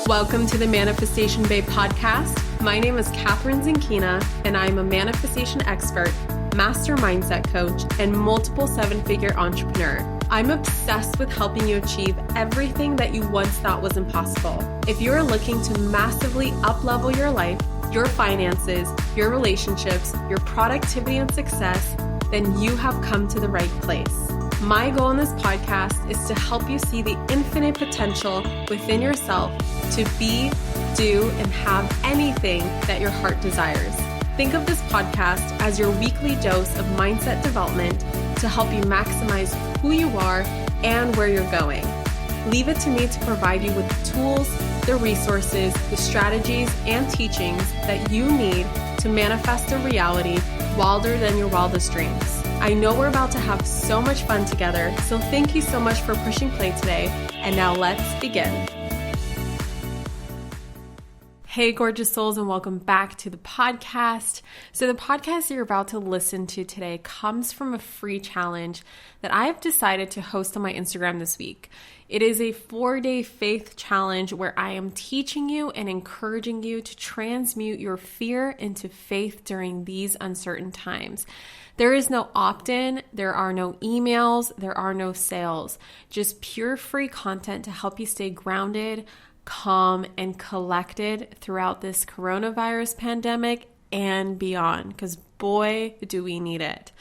Welcome to the Manifestation Babe podcast. My name is Catherine Zinkina, and I'm a manifestation expert, master mindset coach, and multiple seven-figure entrepreneur. I'm obsessed with helping you achieve everything that you once thought was impossible. If you're looking to massively up-level your life, your finances, your relationships, your productivity and success, then you have come to the right place. My goal in this podcast is to help you see the infinite potential within yourself to be, do, and have anything that your heart desires. Think of this podcast as your weekly dose of mindset development to help you maximize who you are and where you're going. Leave it to me to provide you with the tools, the resources, the strategies, and teachings that you need to manifest a reality wilder than your wildest dreams. I know we're about to have so much fun together, so thank you so much for pushing play today, and now let's begin. Hey, gorgeous souls, and welcome back to the podcast. So the podcast you're about to listen to today comes from a free challenge that I have decided to host on my Instagram this week. It is a 4-day faith challenge where I am teaching you and encouraging you to transmute your fear into faith during these uncertain times. There is no opt-in, there are no emails, there are no sales, just pure free content to help you stay grounded, calm, and collected throughout this coronavirus pandemic and beyond, because boy, do we need it.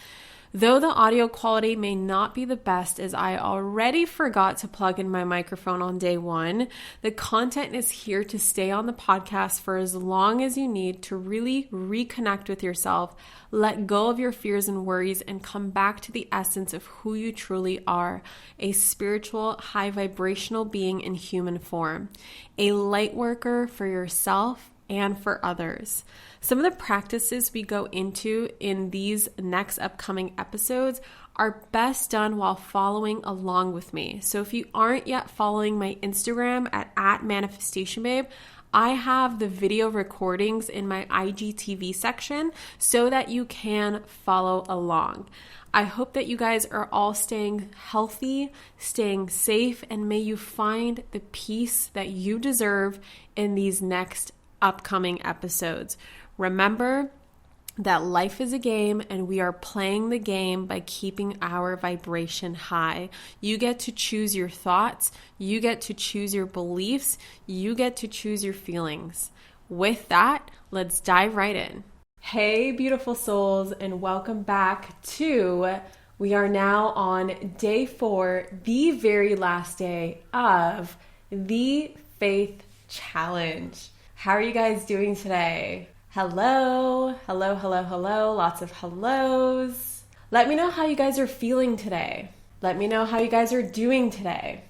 Though the audio quality may not be the best, as I already forgot to plug in my microphone on day one, the content is here to stay on the podcast for as long as you need to really reconnect with yourself, let go of your fears and worries, and come back to the essence of who you truly are, a spiritual, high vibrational being in human form, a light worker for yourself and for others. Some of the practices we go into in these next upcoming episodes are best done while following along with me. So if you aren't yet following my Instagram at @manifestationbabe, I have the video recordings in my IGTV section so that you can follow along. I hope that you guys are all staying healthy, staying safe, and may you find the peace that you deserve in these next upcoming episodes. Remember that life is a game and we are playing the game by keeping our vibration high. You get to choose your thoughts, you get to choose your beliefs, you get to choose your feelings. With that, let's dive right in. Hey, beautiful souls, and welcome back we are now on day 4, the very last day of the Faith Challenge. How are you guys doing today? Hello, lots of hellos. Let me know how you guys are feeling today. Let me know how you guys are doing today.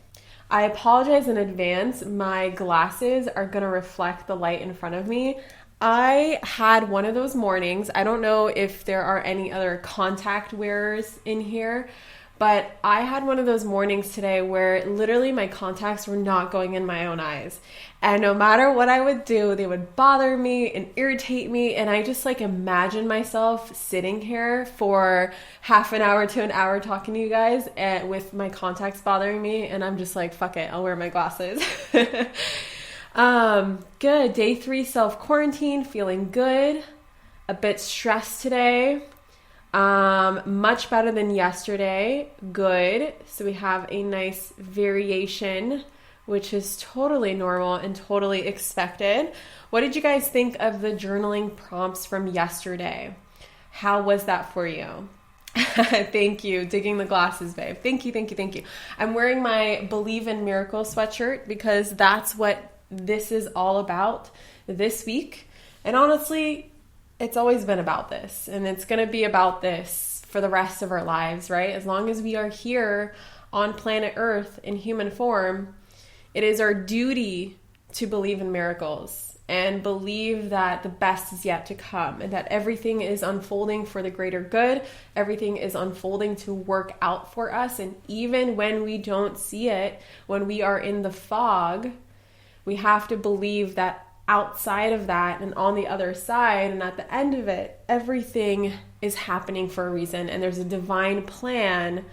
I apologize in advance. My glasses are going to reflect the light in front of me. I had one of those mornings. I don't know if there are any other contact wearers in here, but I had one of those mornings today where literally my contacts were not going in my own eyes. And no matter what I would do, they would bother me and irritate me. And I just imagine myself sitting here for half an hour to an hour talking to you guys and with my contacts bothering me. And I'm just like, fuck it, I'll wear my glasses. Good. Day 3 self-quarantine, feeling good. A bit stressed today. Much better than yesterday. Good. So we have a nice variation, which is totally normal and totally expected. What did you guys think of the journaling prompts from yesterday? How was that for you? Thank you. Digging the glasses, babe. Thank you. I'm wearing my Believe in Miracles sweatshirt because that's what this is all about this week. And honestly, it's always been about this, and it's going to be about this for the rest of our lives, right? As long as we are here on planet Earth in human form, it is our duty to believe in miracles and believe that the best is yet to come and that everything is unfolding for the greater good. Everything is unfolding to work out for us. And even when we don't see it, when we are in the fog, we have to believe that outside of that and on the other side and at the end of it, everything is happening for a reason, and there's a divine plan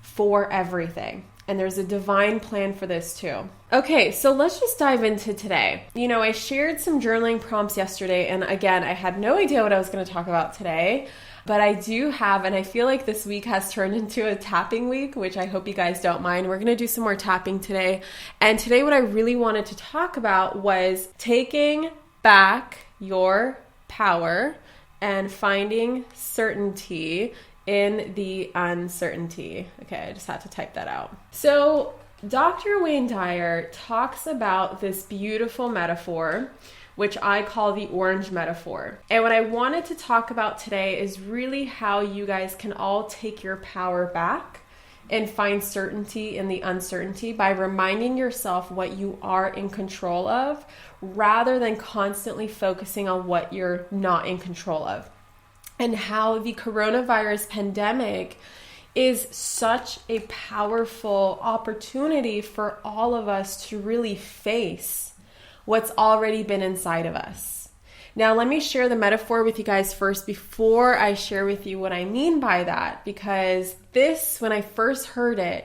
for everything. And there's a divine plan for this too. Okay, so let's just dive into today. I shared some journaling prompts yesterday, and again, I had no idea what I was going to talk about today, but I do have, and I feel like this week has turned into a tapping week, which I hope you guys don't mind. We're going to do some more tapping today. And today what I really wanted to talk about was taking back your power and finding certainty in the uncertainty. Okay, I just had to type that out. So Dr. Wayne Dyer talks about this beautiful metaphor, which I call the orange metaphor. And what I wanted to talk about today is really how you guys can all take your power back and find certainty in the uncertainty by reminding yourself what you are in control of rather than constantly focusing on what you're not in control of. And how the coronavirus pandemic is such a powerful opportunity for all of us to really face what's already been inside of us. Now, let me share the metaphor with you guys first before I share with you what I mean by that, because this, when I first heard it,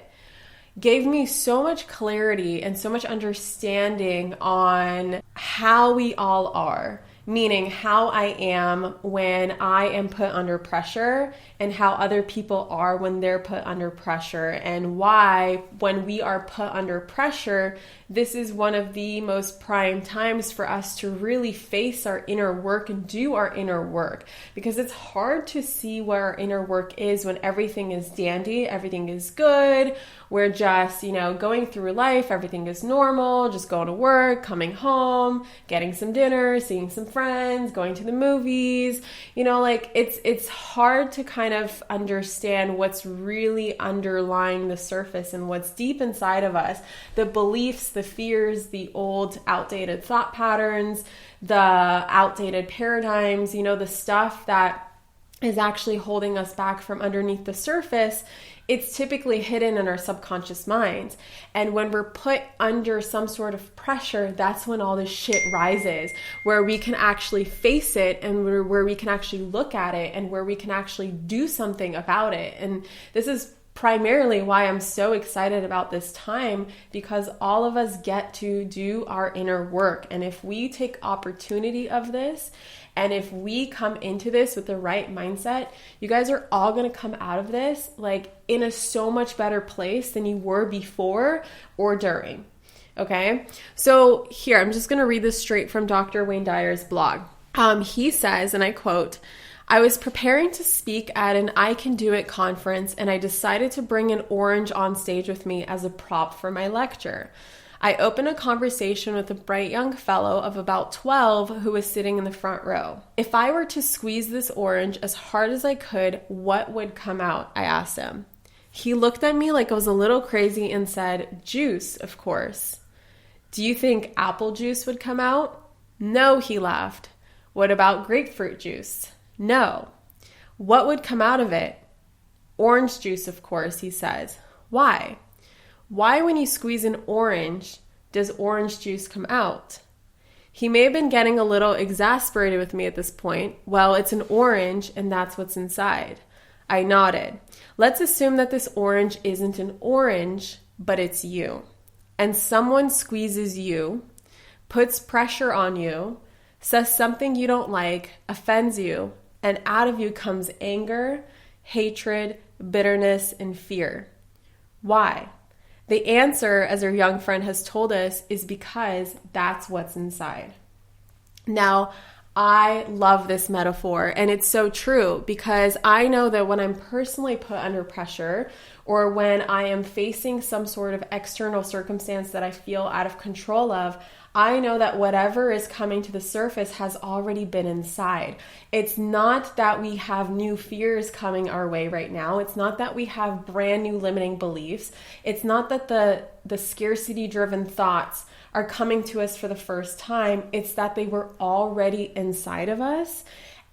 gave me so much clarity and so much understanding on how we all are. Meaning how I am when I am put under pressure and how other people are when they're put under pressure, and why when we are put under pressure, this is one of the most prime times for us to really face our inner work and do our inner work, because it's hard to see where our inner work is when everything is dandy, everything is good, we're just, going through life, everything is normal, just going to work, coming home, getting some dinner, seeing some friends, going to the movies, it's hard to kind of understand what's really underlying the surface and what's deep inside of us, the beliefs, the fears, the old outdated thought patterns, the outdated paradigms, the stuff that is actually holding us back from underneath the surface. It's typically hidden in our subconscious minds. And when we're put under some sort of pressure, that's when all this shit rises, where we can actually face it and where we can actually look at it and where we can actually do something about it. And this is primarily why I'm so excited about this time, because all of us get to do our inner work. And if we take opportunity of this, and if we come into this with the right mindset, you guys are all going to come out of this in a so much better place than you were before or during. Okay? So here, I'm just going to read this straight from Dr. Wayne Dyer's blog. He says, and I quote, "I was preparing to speak at an I Can Do It conference, and I decided to bring an orange on stage with me as a prop for my lecture. I opened a conversation with a bright young fellow of about 12 who was sitting in the front row. If I were to squeeze this orange as hard as I could, what would come out? I asked him. He looked at me like I was a little crazy and said, juice, of course. Do you think apple juice would come out? No, he laughed. What about grapefruit juice? No. What would come out of it? Orange juice, of course, he says. Why? Why, when you squeeze an orange, does orange juice come out? He may have been getting a little exasperated with me at this point. Well, it's an orange, and that's what's inside. I nodded. Let's assume that this orange isn't an orange, but it's you. And someone squeezes you, puts pressure on you, says something you don't like, offends you, and out of you comes anger, hatred, bitterness, and fear. Why? The answer, as our young friend has told us, is because that's what's inside. Now, I love this metaphor, and it's so true, because I know that when I'm personally put under pressure, or when I am facing some sort of external circumstance that I feel out of control of, I know that whatever is coming to the surface has already been inside. It's not that we have new fears coming our way right now. It's not that we have brand new limiting beliefs. It's not that the scarcity-driven thoughts are coming to us for the first time. It's that they were already inside of us,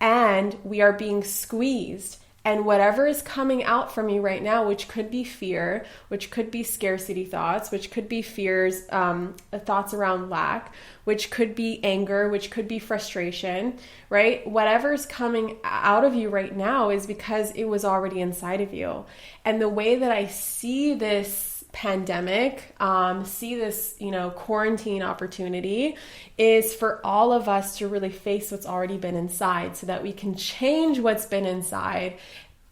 and we are being squeezed. And whatever is coming out from you right now, which could be fear, which could be scarcity thoughts, which could be fears, thoughts around lack, which could be anger, which could be frustration, right? Whatever is coming out of you right now is because it was already inside of you. And the way that I see this pandemic, see this, quarantine opportunity is for all of us to really face what's already been inside so that we can change what's been inside,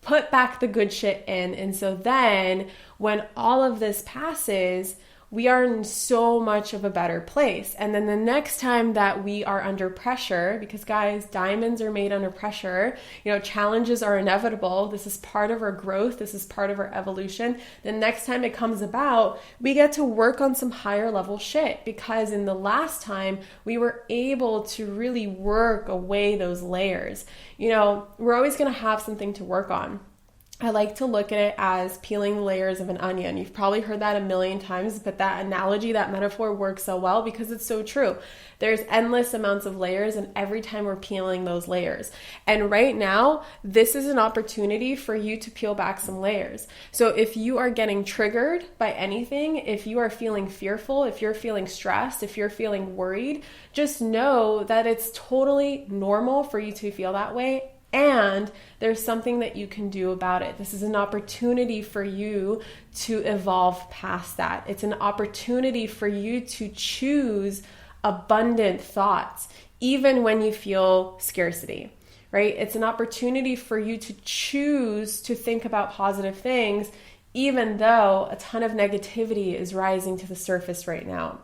put back the good shit in. And so then when all of this passes, we are in so much of a better place. And then the next time that we are under pressure, because guys, diamonds are made under pressure, challenges are inevitable. This is part of our growth. This is part of our evolution. The next time it comes about, we get to work on some higher level shit, because in the last time we were able to really work away those layers. We're always going to have something to work on. I like to look at it as peeling the layers of an onion. You've probably heard that a million times, but that analogy, that metaphor works so well because it's so true. There's endless amounts of layers, and every time we're peeling those layers. And right now, this is an opportunity for you to peel back some layers. So if you are getting triggered by anything, if you are feeling fearful, if you're feeling stressed, if you're feeling worried, just know that it's totally normal for you to feel that way. And there's something that you can do about it. This is an opportunity for you to evolve past that. It's an opportunity for you to choose abundant thoughts, even when you feel scarcity, right? It's an opportunity for you to choose to think about positive things, even though a ton of negativity is rising to the surface right now,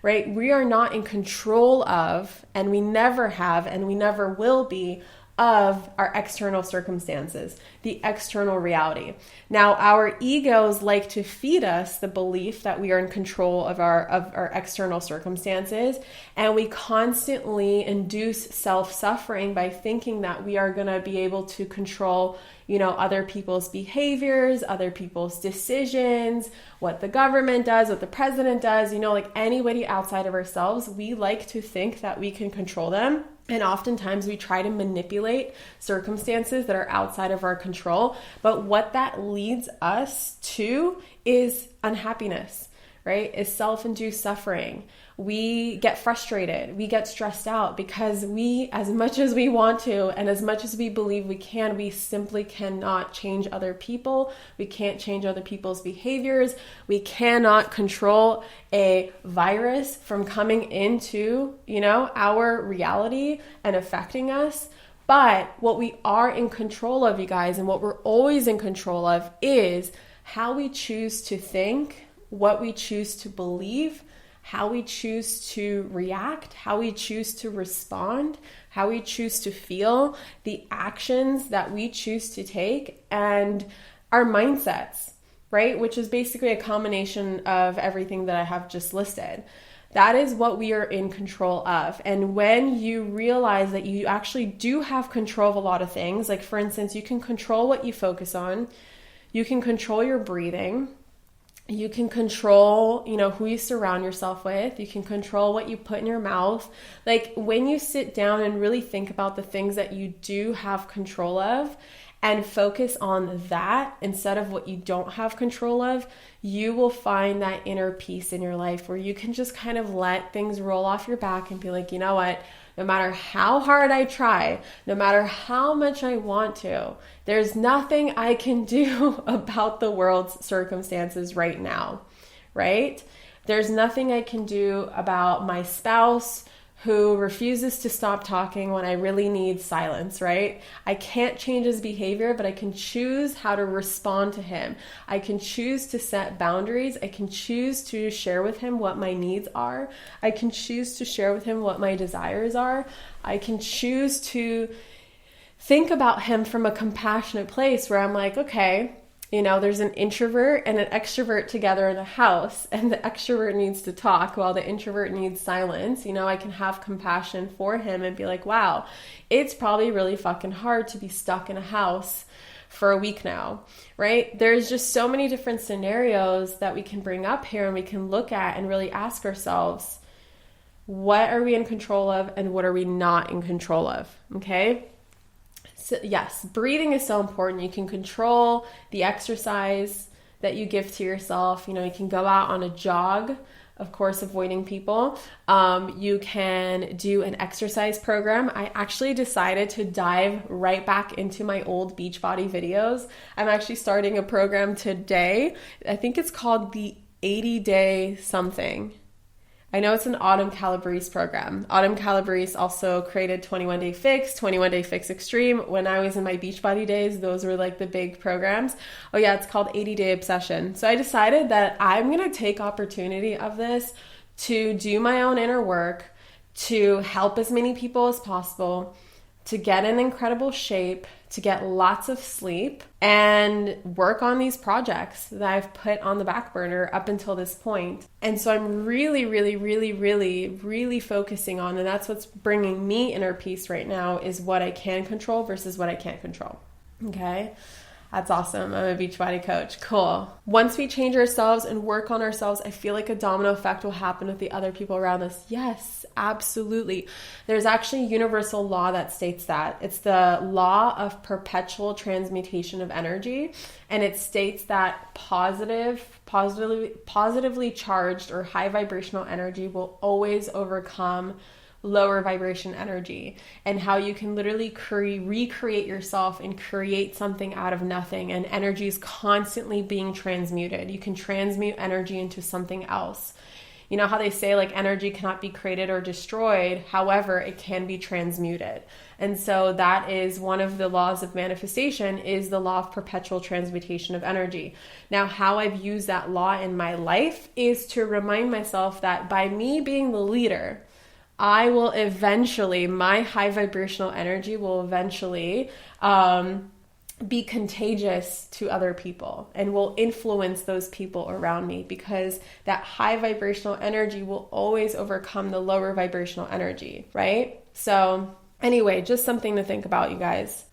right? We are not in control of, and we never have, and we never will be, of our external circumstances, the external reality. Now, our egos like to feed us the belief that we are in control of our external circumstances, and we constantly induce self-suffering by thinking that we are going to be able to control, other people's behaviors, other people's decisions, what the government does, what the president does, like anybody outside of ourselves. We like to think that we can control them. And oftentimes we try to manipulate circumstances that are outside of our control. But what that leads us to is unhappiness, right? Is self-induced suffering. We get frustrated. We get stressed out because we, as much as we want to, and as much as we believe we can, we simply cannot change other people. We can't change other people's behaviors. We cannot control a virus from coming into, our reality and affecting us. But what we are in control of, you guys, and what we're always in control of is how we choose to think, what we choose to believe, how we choose to react, how we choose to respond, how we choose to feel, the actions that we choose to take, and our mindsets, right? Which is basically a combination of everything that I have just listed. That is what we are in control of. And when you realize that you actually do have control of a lot of things, like for instance, you can control what you focus on, you can control your breathing, you can control, who you surround yourself with. You can control what you put in your mouth. Like when you sit down and really think about the things that you do have control of and focus on that instead of what you don't have control of, you will find that inner peace in your life where you can just kind of let things roll off your back and be like, you know what? No matter how hard I try, no matter how much I want to, there's nothing I can do about the world's circumstances right now, right? There's nothing I can do about my spouse who refuses to stop talking when I really need silence, right? I can't change his behavior, but I can choose how to respond to him. I can choose to set boundaries. I can choose to share with him what my needs are. I can choose to share with him what my desires are. I can choose to think about him from a compassionate place where I'm like, okay, there's an introvert and an extrovert together in the house, and the extrovert needs to talk while the introvert needs silence. I can have compassion for him and be like, wow, it's probably really fucking hard to be stuck in a house for a week now, right? There's just so many different scenarios that we can bring up here and we can look at and really ask ourselves, what are we in control of and what are we not in control of, okay? So yes, breathing is so important. You can control the exercise that you give to yourself. You can go out on a jog of course, avoiding people. You can do an exercise program. I actually decided to dive right back into my old Beachbody videos. I'm actually starting a program today. I think it's called the 80-day something. I know it's an Autumn Calabrese program. Autumn Calabrese also created 21 Day Fix, 21 Day Fix Extreme. When I was in my Beachbody days, those were like the big programs. Oh yeah, it's called 80-Day Obsession. So I decided that I'm going to take opportunity of this to do my own inner work, to help as many people as possible, to get in incredible shape, to get lots of sleep, and work on these projects that I've put on the back burner up until this point. And so I'm really focusing on, and that's what's bringing me inner peace right now, is what I can control versus what I can't control. Okay? That's awesome. I'm a Beachbody coach. Cool. Once we change ourselves and work on ourselves, I feel like a domino effect will happen with the other people around us. Yes, absolutely. There's actually a universal law that states that. It's the law of perpetual transmutation of energy. And it states that positively charged or high vibrational energy will always overcome lower vibration energy, and how you can literally recreate yourself and create something out of nothing, and energy is constantly being transmuted. You can transmute energy into something else. You know how they say like energy cannot be created or destroyed, however, it can be transmuted. And so that is one of the laws of manifestation, is the law of perpetual transmutation of energy. Now, how I've used that law in my life is to remind myself that by me being the leader, I will eventually, my high vibrational energy will eventually be contagious to other people and will influence those people around me, because that high vibrational energy will always overcome the lower vibrational energy, right? So anyway, just something to think about, you guys.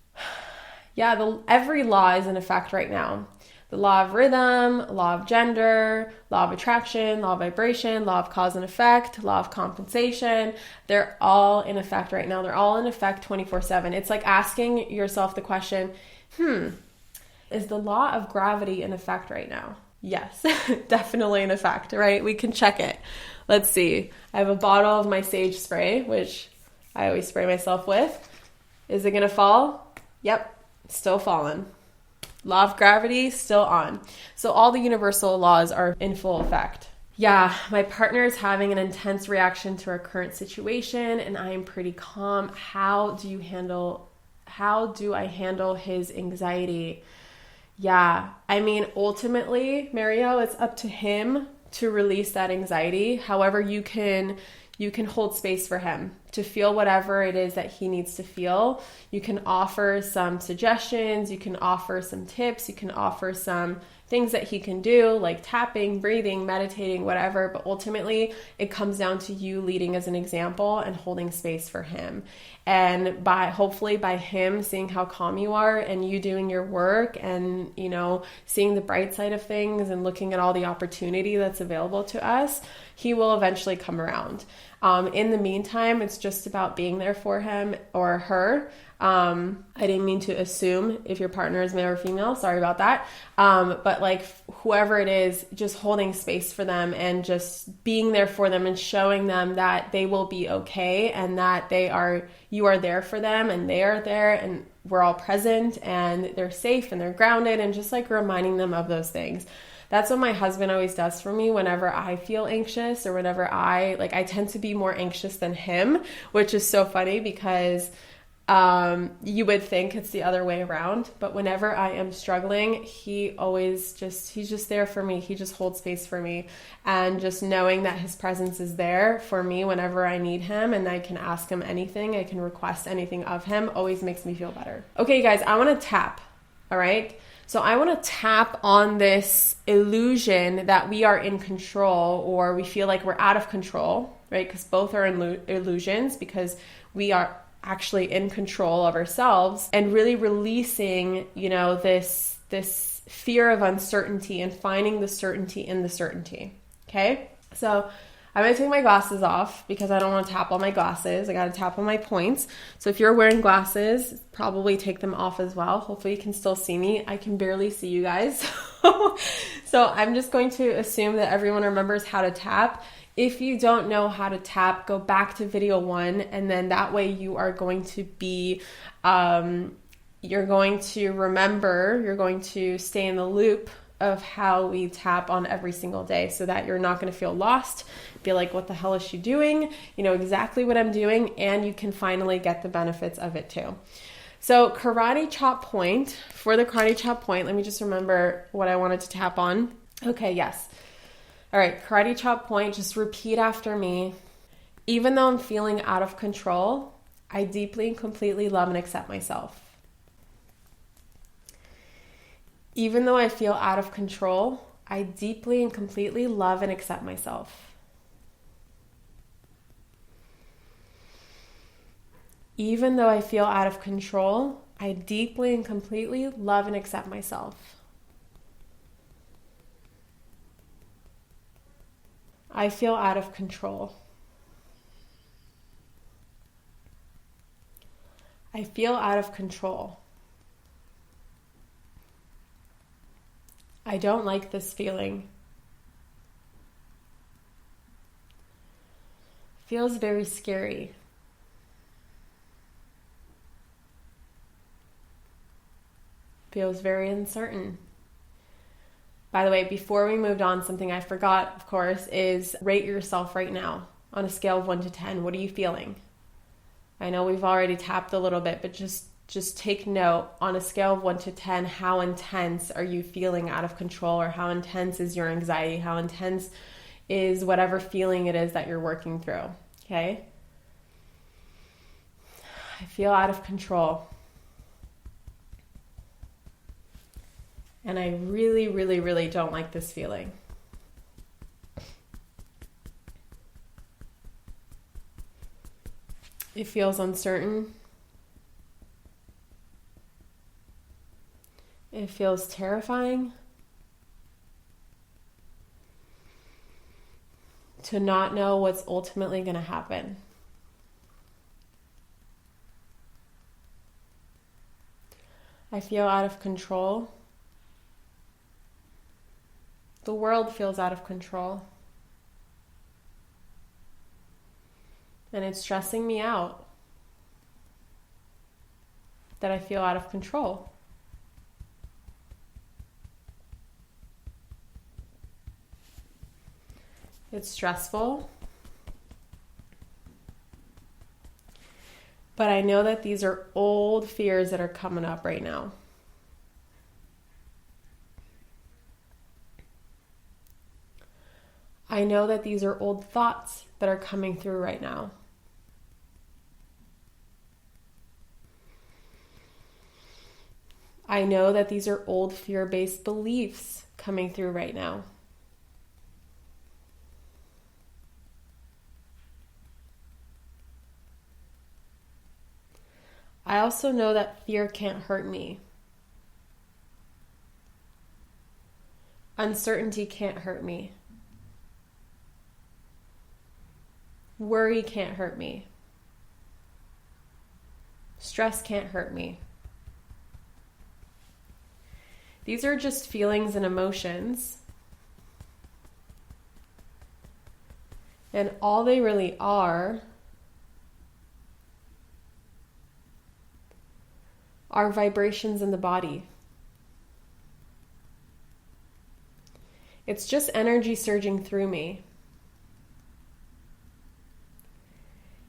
Yeah, every law is in effect right now. The law of rhythm, law of gender, law of attraction, law of vibration, law of cause and effect, law of compensation. They're all in effect right now. They're all in effect 24/7. It's like asking yourself the question, is the law of gravity in effect right now? Yes, definitely in effect, right? We can check it. Let's see. I have a bottle of my sage spray, which I always spray myself with. Is it going to fall? Yep, still falling. Law of gravity, still on. So all the universal laws are in full effect. Yeah, my partner is having an intense reaction to our current situation, and I am pretty calm. How do I handle his anxiety? Yeah, I mean, ultimately, Mario, it's up to him to release that anxiety. However, you can hold space for him to feel whatever it is that he needs to feel. You can offer some suggestions, you can offer some tips, you can offer some things that he can do, like tapping, breathing, meditating, whatever. But ultimately, it comes down to you leading as an example and holding space for him. And hopefully by him seeing how calm you are and you doing your work and, seeing the bright side of things and looking at all the opportunity that's available to us, he will eventually come around. In the meantime, it's just about being there for him or her. I didn't mean to assume if your partner is male or female. Sorry about that. But like whoever it is, just holding space for them and just being there for them and showing them that they will be okay and that you are there for them and they are there and we're all present and they're safe and they're grounded, and just like reminding them of those things. That's what my husband always does for me whenever I feel anxious or whenever I tend to be more anxious than him, which is so funny because you would think it's the other way around. But whenever I am struggling, he's just there for me. He just holds space for me. And just knowing that his presence is there for me whenever I need him and I can ask him anything, I can request anything of him, always makes me feel better. Okay, guys, I want to tap. All right. So I want to tap on this illusion that we are in control, or we feel like we're out of control, right? Because both are illusions, because we are actually in control of ourselves, and really releasing, this fear of uncertainty and finding the certainty in the certainty. Okay. So I'm going to take my glasses off because I don't want to tap on my glasses. I got to tap on my points. So if you're wearing glasses, probably take them off as well. Hopefully you can still see me. I can barely see you guys. So I'm just going to assume that everyone remembers how to tap. If you don't know how to tap, go back to video 1, and then that way you are going to be, you're going to remember, you're going to stay in the loop of how we tap on every single day, so that you're not going to feel lost, feel like, what the hell is she doing? You know exactly what I'm doing, and you can finally get the benefits of it too. So karate chop point, for the karate chop point, let me just remember what I wanted to tap on. Okay, yes. All right, karate chop point, just repeat after me. Even though I'm feeling out of control, I deeply and completely love and accept myself. Even though I feel out of control, I deeply and completely love and accept myself. Even though I feel out of control, I deeply and completely love and accept myself. I feel out of control. I feel out of control. I don't like this feeling. Feels very scary. Feels very uncertain. By the way, before we moved on, something I forgot, of course, is rate yourself right now on a scale of 1 to 10. What are you feeling? I know we've already tapped a little bit, but just take note, on a scale of 1 to 10, how intense are you feeling out of control, or how intense is your anxiety? How intense is whatever feeling it is that you're working through, okay? I feel out of control. And I really, really, really don't like this feeling. It feels uncertain. It feels terrifying. To not know what's ultimately going to happen. I feel out of control. The world feels out of control. And it's stressing me out that I feel out of control. It's stressful. But I know that these are old fears that are coming up right now. I know that these are old thoughts that are coming through right now. I know that these are old fear-based beliefs coming through right now. I also know that fear can't hurt me. Uncertainty can't hurt me. Worry can't hurt me. Stress can't hurt me. These are just feelings and emotions. And all they really are vibrations in the body. It's just energy surging through me.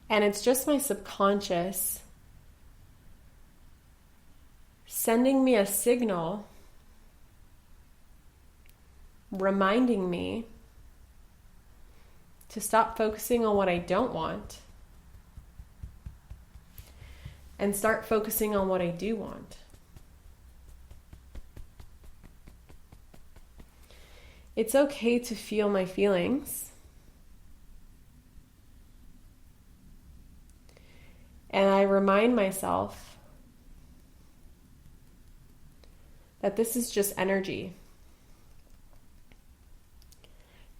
And it's just my subconscious sending me a signal, reminding me to stop focusing on what I don't want and start focusing on what I do want. It's okay to feel my feelings. And I remind myself that this is just energy.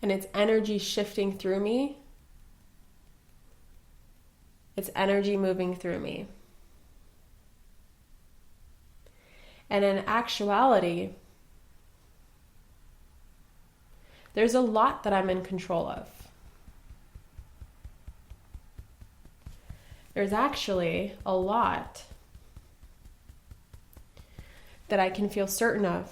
And it's energy shifting through me. It's energy moving through me. And in actuality, there's a lot that I'm in control of. there's actually a lot that I can feel certain of.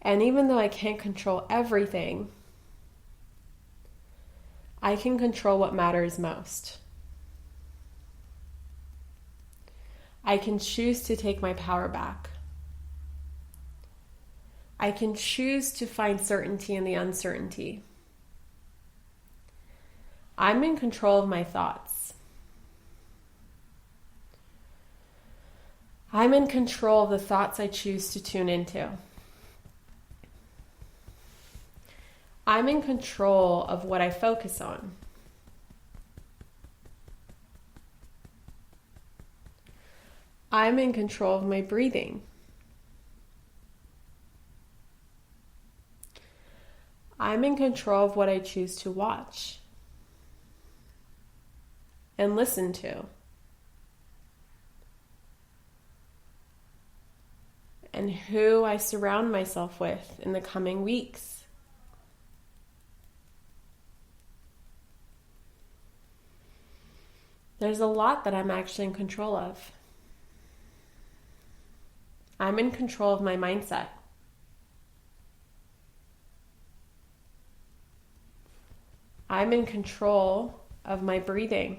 And even though I can't control everything, I can control what matters most. I can choose to take my power back. I can choose to find certainty in the uncertainty. I'm in control of my thoughts. I'm in control of the thoughts I choose to tune into. I'm in control of what I focus on. I'm in control of my breathing. I'm in control of what I choose to watch and listen to. And who I surround myself with in the coming weeks. There's a lot that I'm actually in control of. I'm in control of my mindset. I'm in control of my breathing.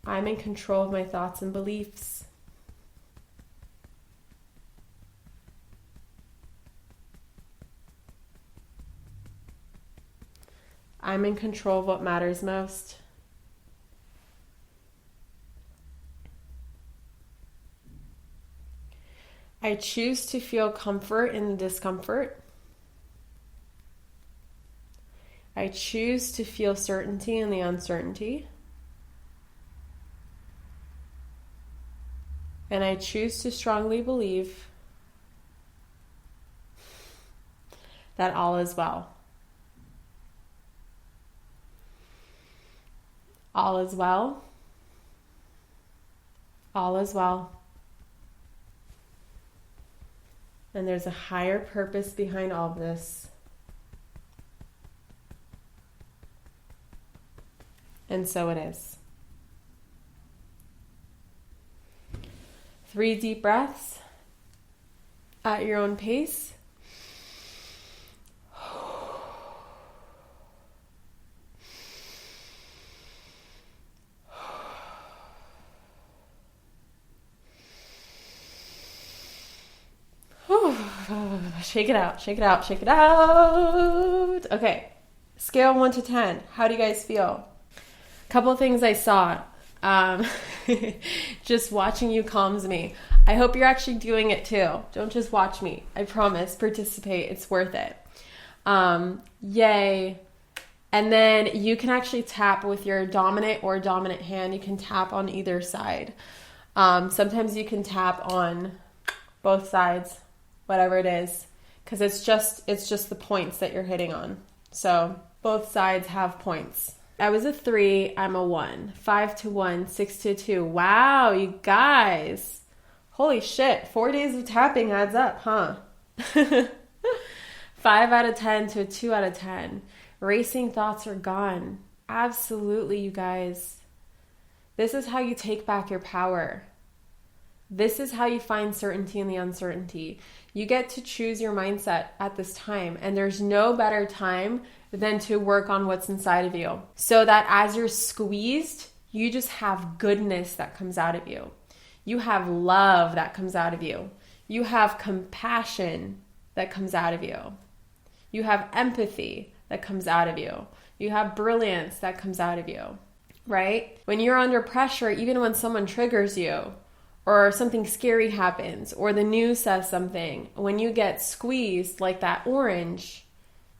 I'm in control of my thoughts and beliefs. I'm in control of what matters most. I choose to feel comfort in the discomfort. I choose to feel certainty in the uncertainty. And I choose to strongly believe that all is well. All is well. All is well. And there's a higher purpose behind all of this. And so it is. 3 deep breaths at your own pace. Shake it out, shake it out, shake it out. Okay, scale 1 to 10. How do you guys feel? A couple of things I saw. Just watching you calms me. I hope you're actually doing it too. Don't just watch me. I promise, participate. It's worth it. Yay. And then you can actually tap with your dominant or dominant hand. You can tap on either side. Sometimes you can tap on both sides, whatever it is, because it's just the points that you're hitting on. So both sides have points. I was a 3, I'm a 1. 5 to 1, 6 to 2. Wow, you guys. Holy shit, 4 days of tapping adds up, huh? 5 out of 10 to a 2 out of 10. Racing thoughts are gone. Absolutely, you guys. This is how you take back your power. This is how you find certainty in the uncertainty. You get to choose your mindset at this time, and there's no better time than to work on what's inside of you, so that as you're squeezed, you just have goodness that comes out of you. You have love that comes out of you. You have compassion that comes out of you. You have empathy that comes out of you. You have brilliance that comes out of you, right? When you're under pressure, even when someone triggers you, or something scary happens, or the news says something, when you get squeezed like that orange,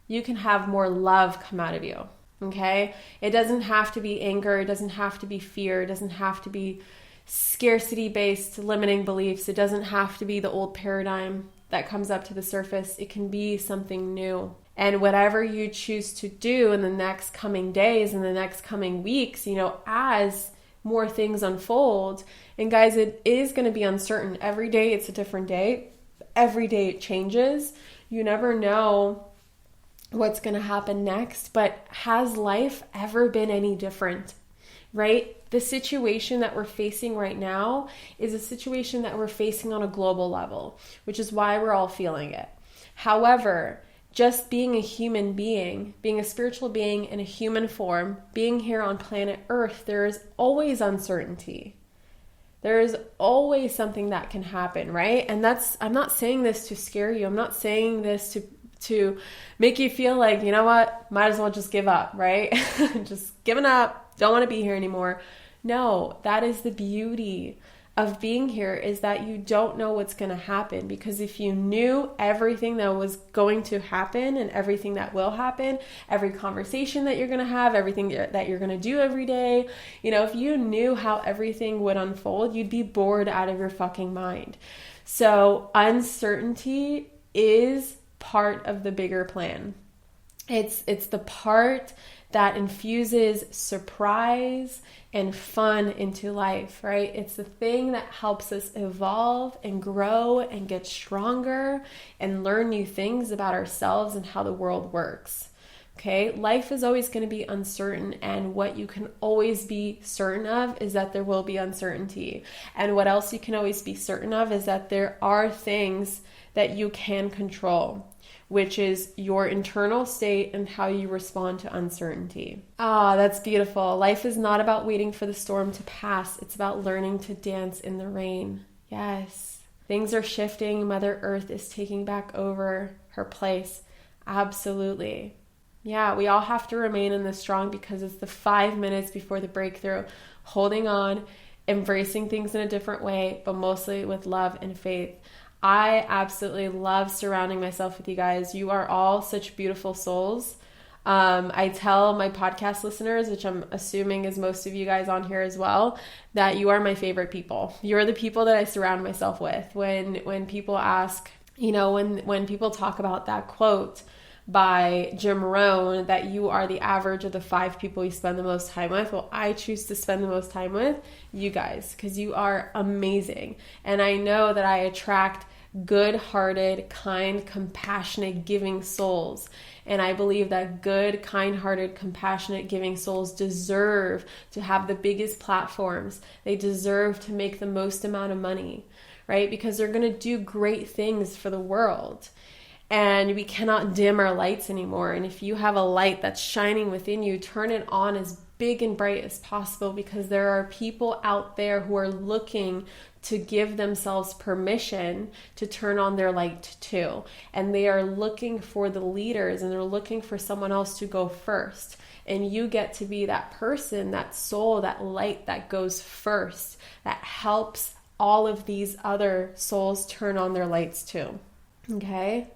you can have more love come out of you, okay? It doesn't have to be anger. It doesn't have to be fear. It doesn't have to be scarcity-based limiting beliefs. It doesn't have to be the old paradigm that comes up to the surface. It can be something new. And whatever you choose to do in the next coming days, in the next coming weeks, as more things unfold. And guys, it is going to be uncertain. Every day it's a different day. every day it changes. You never know what's going to happen next, but has life ever been any different, right? The situation that we're facing right now is a situation that we're facing on a global level, which is why we're all feeling it. However, just being a human being, being a spiritual being in a human form, being here on planet Earth, there is always uncertainty. There is always something that can happen, right? And I'm not saying this to scare you. I'm not saying this to make you feel like, you know what, might as well just give up, right? Just giving up, don't want to be here anymore. No, that is the beauty of being here, is that you don't know what's going to happen. Because if you knew everything that was going to happen and everything that will happen, every conversation that you're going to have, everything that you're going to do every day, if you knew how everything would unfold, you'd be bored out of your fucking mind. So uncertainty is part of the bigger plan. It's the part that infuses surprise and fun into life, right? It's the thing that helps us evolve and grow and get stronger and learn new things about ourselves and how the world works. Okay, life is always going to be uncertain, and what you can always be certain of is that there will be uncertainty. And what else you can always be certain of is that there are things that you can control, which is your internal state and how you respond to uncertainty. That's beautiful. Life is not about waiting for the storm to pass. It's about learning to dance in the rain. Yes. Things are shifting. Mother Earth is taking back over her place. Absolutely. Yeah, we all have to remain in this strong, because it's the 5 minutes before the breakthrough. Holding on, embracing things in a different way, but mostly with love and faith. I absolutely love surrounding myself with you guys. You are all such beautiful souls. I tell my podcast listeners, which I'm assuming is most of you guys on here as well, that you are my favorite people. You're the people that I surround myself with. When people ask, when people talk about that quote by Jim Rohn, that you are the average of the 5 people you spend the most time with. Well, I choose to spend the most time with you guys, because you are amazing. And I know that I attract good-hearted, kind, compassionate, giving souls. And I believe that good, kind-hearted, compassionate, giving souls deserve to have the biggest platforms. They deserve to make the most amount of money, right? Because they're going to do great things for the world. And we cannot dim our lights anymore. And if you have a light that's shining within you, turn it on as big and bright as possible, because there are people out there who are looking to give themselves permission to turn on their light too. And they are looking for the leaders, and they're looking for someone else to go first. And you get to be that person, that soul, that light that goes first, that helps all of these other souls turn on their lights too. Okay?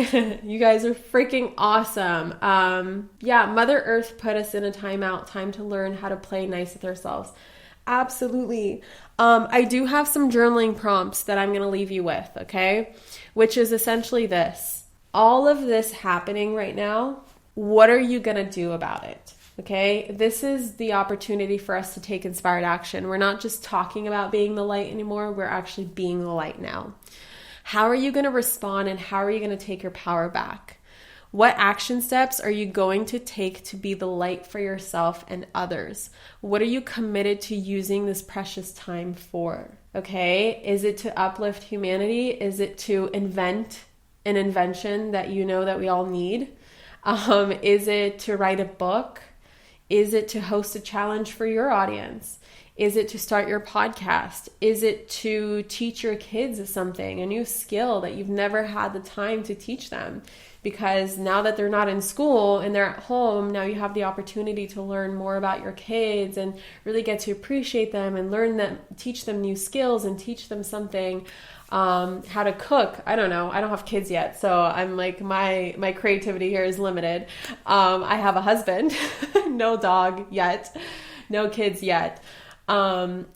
You guys are freaking awesome. Mother Earth put us in a timeout, time to learn how to play nice with ourselves. Absolutely. I do have some journaling prompts that I'm going to leave you with, okay? Which is essentially this. All of this happening right now, what are you going to do about it? Okay? This is the opportunity for us to take inspired action. We're not just talking about being the light anymore. We're actually being the light now. How are you going to respond, and how are you going to take your power back? What action steps are you going to take to be the light for yourself and others? What are you committed to using this precious time for? Okay? Is it to uplift humanity? Is it to invent an invention that you know that we all need? Is it to write a book? Is it to host a challenge for your audience? Is it to start your podcast? Is it to teach your kids something, a new skill that you've never had the time to teach them? Because now that they're not in school and they're at home, now you have the opportunity to learn more about your kids and really get to appreciate them and learn them, teach them new skills and teach them something, how to cook. I don't know. I don't have kids yet. So I'm like, my creativity here is limited. I have a husband, no dog yet, no kids yet.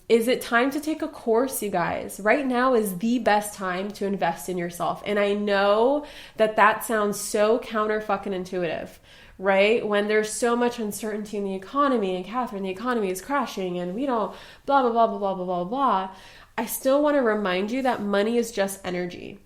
Is it time to take a course, you guys? Right now is the best time to invest in yourself. And I know that sounds so counter fucking intuitive, right? When there's so much uncertainty in the economy, and Catherine, the economy is crashing and we don't blah, blah, blah, blah, blah, blah, blah, blah. I still want to remind you that money is just energy.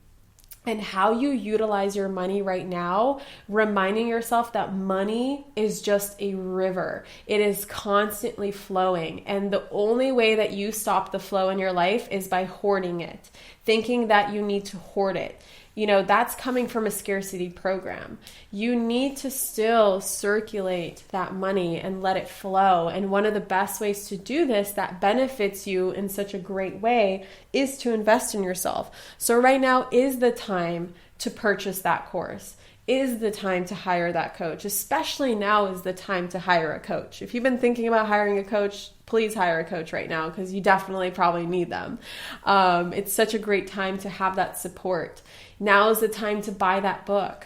and how you utilize your money right now, reminding yourself that money is just a river. It is constantly flowing. And the only way that you stop the flow in your life is by hoarding it, thinking that you need to hoard it. That's coming from a scarcity program. You need to still circulate that money and let it flow. And one of the best ways to do this that benefits you in such a great way is to invest in yourself. So right now is the time to purchase that course, is the time to hire that coach. Especially now is the time to hire a coach. If you've been thinking about hiring a coach, please hire a coach right now because you definitely probably need them. It's such a great time to have that support. Now is the time to buy that book.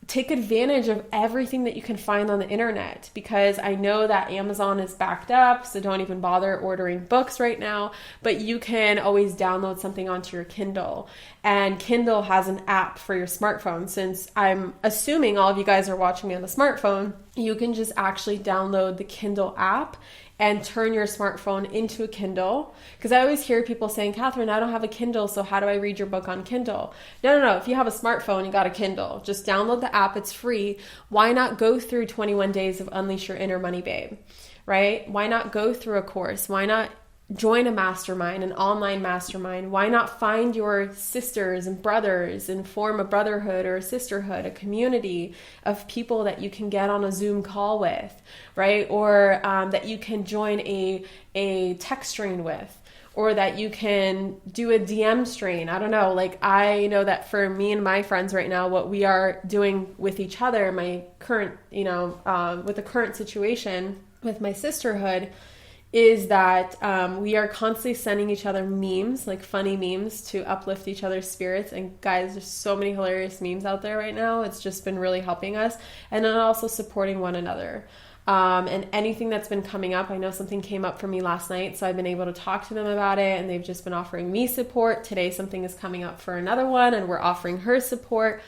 Take advantage of everything that you can find on the internet, because I know that Amazon is backed up, so don't even bother ordering books right now, but you can always download something onto your Kindle. And Kindle has an app for your smartphone. Since I'm assuming all of you guys are watching me on a smartphone, you can just actually download the Kindle app and turn your smartphone into a Kindle. Because I always hear people saying, Catherine, I don't have a Kindle, so how do I read your book on Kindle? No. If you have a smartphone, you got a Kindle. Just download the app. It's free. Why not go through 21 days of Unleash Your Inner Money Babe, right? Why not go through a course? Why not join a mastermind, an online mastermind? Why not find your sisters and brothers and form a brotherhood or a sisterhood, a community of people that you can get on a Zoom call with, right? Or that you can join a text strain with, or that you can do a DM strain. I don't know. I know that for me and my friends right now, what we are doing with each other, my current, with the current situation with my sisterhood, is that we are constantly sending each other memes, like funny memes, to uplift each other's spirits. And guys, there's so many hilarious memes out there right now. It's just been really helping us. And then also supporting one another. And anything that's been coming up, I know something came up for me last night, so I've been able to talk to them about it, and they've just been offering me support. Today something is coming up for another one, and we're offering her support.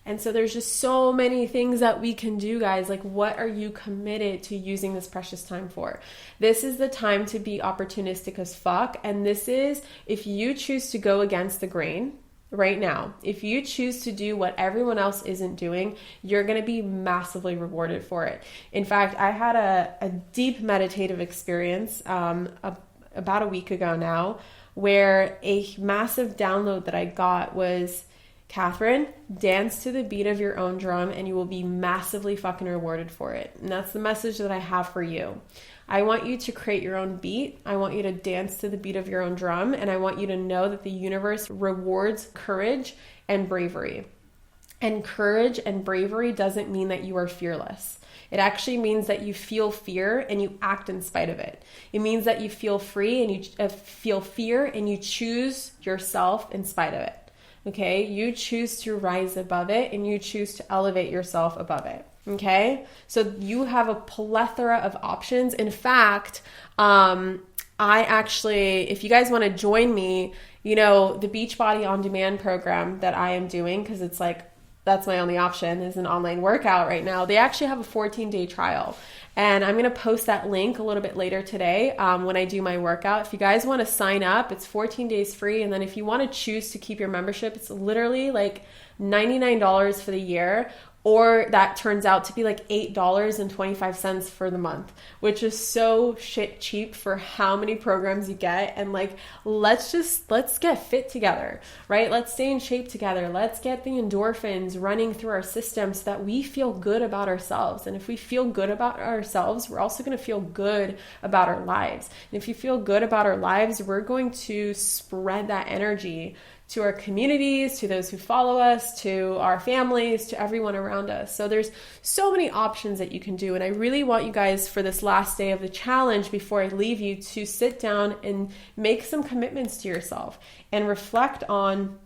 And so there's just so many things that we can do, guys. What are you committed to using this precious time for? This is the time to be opportunistic as fuck. And this is, if you choose to go against the grain right now, if you choose to do what everyone else isn't doing, you're going to be massively rewarded for it. In fact, I had a deep meditative experience about a week ago now, where a massive download that I got was, Catherine, dance to the beat of your own drum and you will be massively fucking rewarded for it. And that's the message that I have for you. I want you to create your own beat. I want you to dance to the beat of your own drum. And I want you to know that the universe rewards courage and bravery. And courage and bravery doesn't mean that you are fearless. It actually means that you feel fear and you act in spite of it. It means that you feel free and you feel fear and you choose yourself in spite of it. Okay, you choose to rise above it and you choose to elevate yourself above it. Okay, so you have a plethora of options. In fact, I actually, if you guys want to join me, the Beachbody On Demand program that I am doing, because it's that's my only option, is an online workout right now. They actually have a 14-day trial. And I'm going to post that link a little bit later today when I do my workout. If you guys want to sign up, it's 14 days free. And then if you want to choose to keep your membership, it's literally $99 for the year. Or that turns out to be $8.25 for the month, which is so shit cheap for how many programs you get. And let's get fit together, right? Let's stay in shape together. Let's get the endorphins running through our system so that we feel good about ourselves. And if we feel good about ourselves, we're also going to feel good about our lives. And if you feel good about our lives, we're going to spread that energy to our communities, to those who follow us, to our families, to everyone around us. So there's so many options that you can do. And I really want you guys, for this last day of the challenge, before I leave you, to sit down and make some commitments to yourself and reflect on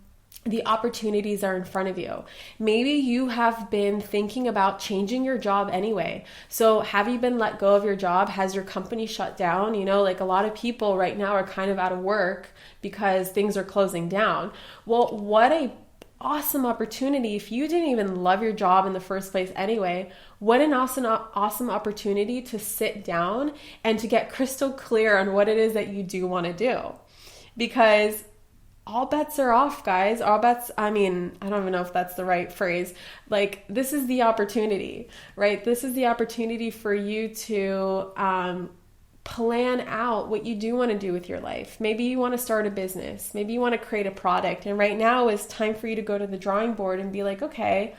the opportunities are in front of you. Maybe you have been thinking about changing your job anyway. So have you been let go of your job? Has your company shut down? A lot of people right now are kind of out of work because things are closing down. Well, what a awesome opportunity. If you didn't even love your job in the first place anyway, what an awesome opportunity to sit down and to get crystal clear on what it is that you do want to do. Because all bets are off, guys. All bets, I mean, I don't even know if that's the right phrase. Like, this is the opportunity, right? This is the opportunity for you to plan out what you do want to do with your life. Maybe you want to start a business. Maybe you want to create a product. And right now is time for you to go to the drawing board and be like, okay,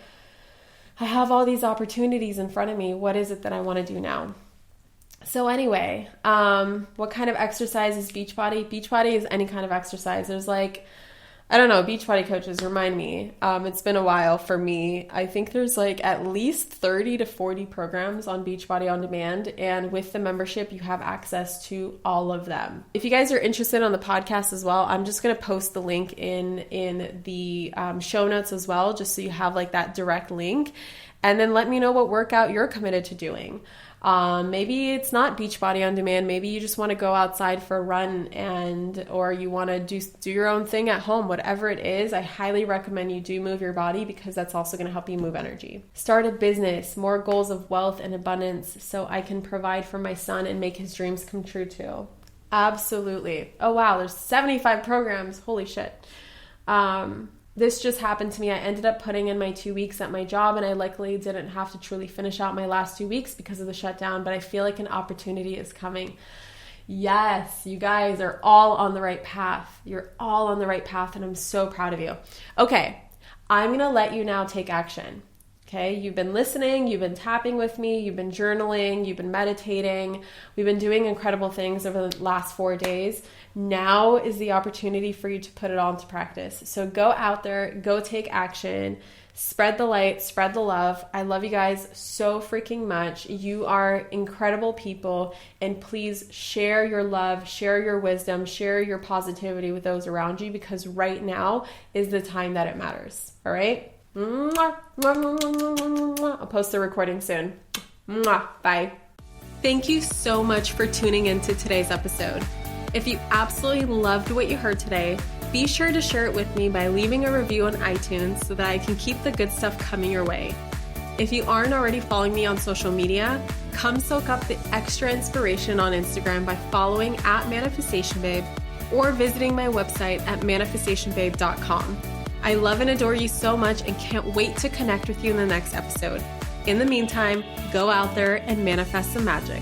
I have all these opportunities in front of me. What is it that I want to do now? So anyway, what kind of exercise is Beachbody? Beachbody is any kind of exercise. There's like, I don't know, Beachbody coaches, remind me. It's been a while for me. I think there's like at least 30 to 40 programs on Beachbody On Demand. And with the membership, you have access to all of them. If you guys are interested on the podcast as well, I'm just going to post the link in the show notes as well, just so you have like that direct link. And then let me know what workout you're committed to doing. Maybe it's not Beachbody On Demand. Maybe you just want to go outside for a run or you want to do your own thing at home. Whatever it is, I highly recommend you do move your body because that's also going to help you move energy. Start a business, more goals of wealth and abundance so I can provide for my son and make his dreams come true too. Absolutely. Oh wow, there's 75 programs. Holy shit. This just happened to me. I ended up putting in my 2 weeks at my job, and I likely didn't have to truly finish out my last 2 weeks because of the shutdown, but I feel like an opportunity is coming. Yes, you guys are all on the right path. You're all on the right path, and I'm so proud of you. Okay, I'm going to let you now take action. Okay, you've been listening, you've been tapping with me, you've been journaling, you've been meditating. We've been doing incredible things over the last 4 days. Now is the opportunity for you to put it all into practice. So go out there, go take action, spread the light, spread the love. I love you guys so freaking much. You are incredible people, and please share your love, share your wisdom, share your positivity with those around you because right now is the time that it matters. All right? I'll post the recording soon. Bye. Thank you so much for tuning into today's episode. If you absolutely loved what you heard today, be sure to share it with me by leaving a review on iTunes so that I can keep the good stuff coming your way. If you aren't already following me on social media, come soak up the extra inspiration on Instagram by following @ManifestationBabe or visiting my website at manifestationbabe.com. I love and adore you so much and can't wait to connect with you in the next episode. In the meantime, go out there and manifest some magic.